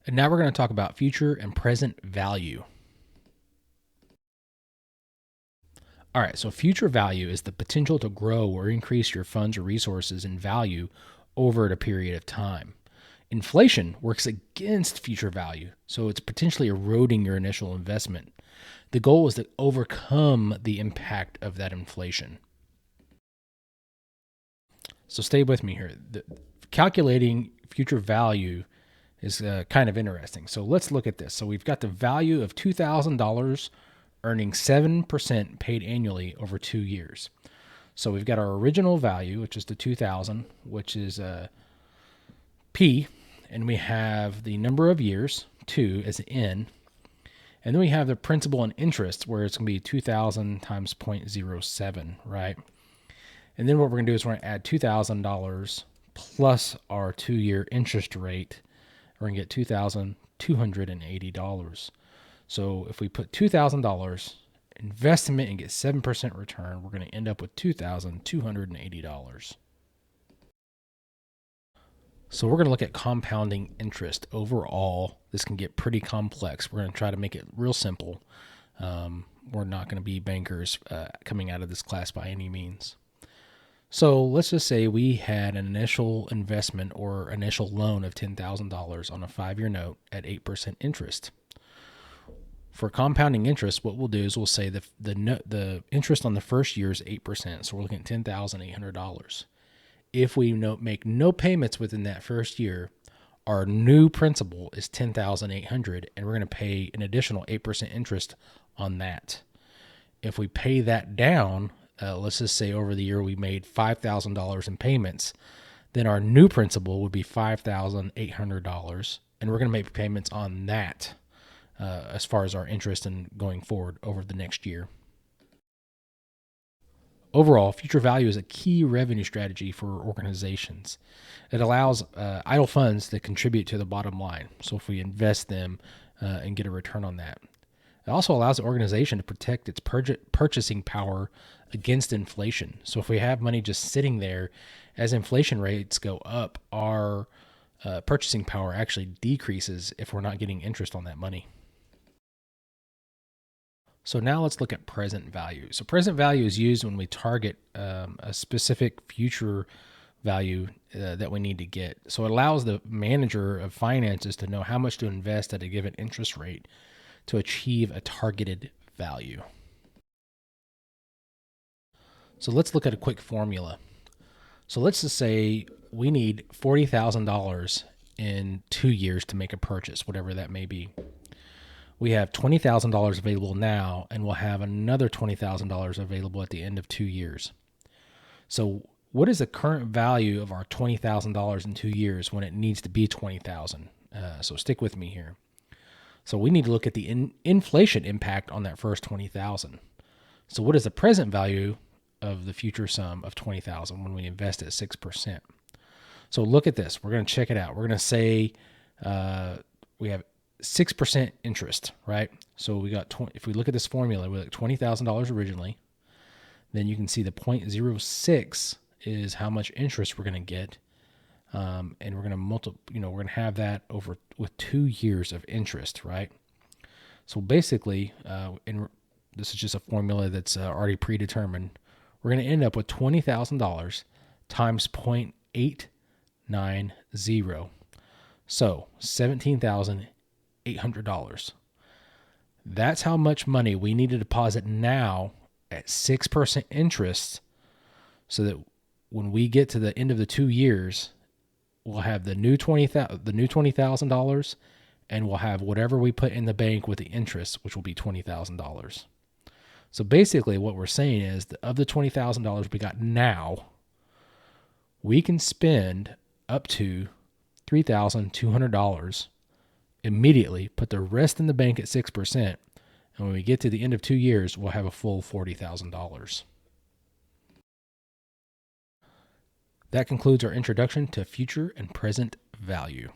And now we're going to talk about future and present value. All right, so future value is the potential to grow or increase your funds or resources in value over a period of time. Inflation works against future value, so it's potentially eroding your initial investment. The goal is to overcome the impact of that inflation. So stay with me here. Calculating future value is kind of interesting. So let's look at this. So we've got the value of $2,000 earning 7% paid annually over 2 years. So we've got our original value, which is the 2,000, which is P, and we have the number of years, 2 as N, and then we have the principal and interest, where it's going to be 2,000 times 0.07, right? And then what we're going to do is we're going to add $2,000 plus our 2-year interest rate. We're going to get $2,280. So if we put $2,000 investment and get 7% return, we're going to end up with $2,280. So we're going to look at compounding interest. Overall, this can get pretty complex. We're going to try to make it real simple. We're not going to be bankers coming out of this class by any means. So let's just say we had an initial investment or initial loan of $10,000 on a 5-year note at 8% interest. For compounding interest, what we'll do is we'll say the interest on the first year is 8%. So we're looking at $10,800. If we make no payments within that first year, our new principal is $10,800, and we're going to pay an additional 8% interest on that. If we pay that down, let's just say over the year we made $5,000 in payments, then our new principal would be $5,800, and we're going to make payments on that as far as our interest and going forward over the next year. Overall, future value is a key revenue strategy for organizations. It allows idle funds to contribute to the bottom line. So if we invest them and get a return on that. It also allows the organization to protect its purchasing power against inflation. So if we have money just sitting there, as inflation rates go up, our purchasing power actually decreases if we're not getting interest on that money. So now let's look at present value. So present value is used when we target a specific future value that we need to get. So it allows the manager of finances to know how much to invest at a given interest rate to achieve a targeted value. So let's look at a quick formula. So let's just say we need $40,000 in 2 years to make a purchase, whatever that may be. We have $20,000 available now, and we'll have another $20,000 available at the end of 2 years. So what is the current value of our $20,000 in 2 years when it needs to be $20,000? So stick with me here. So we need to look at the inflation impact on that first $20,000. So what is the present value of the future sum of $20,000 when we invest at 6%? So look at this. We're going to check it out. We're going to say we have 6% interest, right? So we got if we look at this formula, we got $20,000 originally. Then you can see the 0.06 is how much interest we're going to get, and we're going to multiply. We're going to have that over with 2 years of interest, right? So basically, this is just a formula that's already predetermined. We're going to end up with $20,000 times 0.890. So $17,800. That's how much money we need to deposit now at 6% interest, so that when we get to the end of the 2 years, we'll have the new $20,000, and we'll have whatever we put in the bank with the interest, which will be $20,000. So basically, what we're saying is that of the $20,000 we got now, we can spend up to $3,200 immediately, put the rest in the bank at 6%, and when we get to the end of 2 years, we'll have a full $40,000. That concludes our introduction to future and present value.